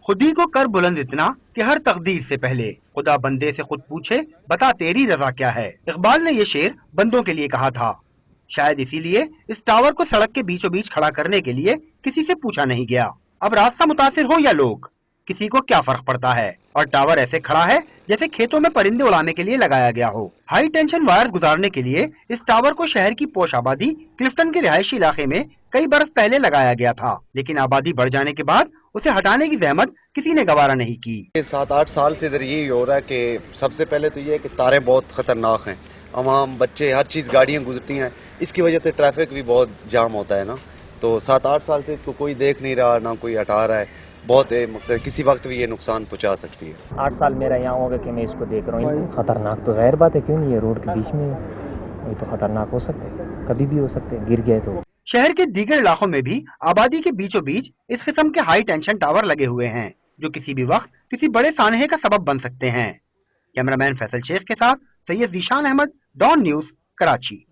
खुदी को कर बुलंद इतना कि हर तकदीर से पहले खुदा बंदे से खुद पूछे बता तेरी रजा क्या है। इकबाल ने ये शेर बंदों के लिए कहा था। शायद इसीलिए इस टावर को सड़क के बीचों बीच खड़ा करने के लिए किसी से पूछा नहीं गया। अब रास्ता मुतासिर हो या लोग, किसी को क्या फर्क पड़ता है। और टावर ऐसे खड़ा है जैसे खेतों में परिंदे उड़ाने के लिए लगाया गया हो। हाई टेंशन वायर्स गुजारने के लिए इस टावर को शहर की पोश आबादी क्लिफ्टन के रिहायशी इलाके में कई बरस पहले लगाया गया था, लेकिन आबादी बढ़ जाने के बाद उसे हटाने की जहमत किसी ने गवारा नहीं की। 7-8 साल से इधर यही हो रहा है कि सबसे पहले तो ये है कि तारे बहुत खतरनाक हैं, आवाम बच्चे हर चीज़ गाड़ियाँ गुजरती हैं, इसकी वजह से ट्रैफिक भी बहुत जाम होता है ना। तो 7-8 साल से इसको कोई देख नहीं रहा, ना कोई हटा रहा है। बहुत मकसद किसी वक्त भी ये नुकसान पहुंचा सकती है। 8 साल मेरा यहाँ होगा कि मैं इसको देख रहा हूँ। खतरनाक तो जाहिर बात है, क्यों नहीं है, रोड के बीच में ये तो खतरनाक हो सकते हैं, कभी भी हो सकते हैं, गिर गए तो। शहर के दीगर इलाकों में भी आबादी के बीचों बीच इस किस्म के हाई टेंशन टावर लगे हुए हैं जो किसी भी वक्त किसी बड़े सानहे का सबब बन सकते हैं। कैमरामैन फैसल शेख के साथ सैयद जीशान अहमद, डॉन न्यूज, कराची।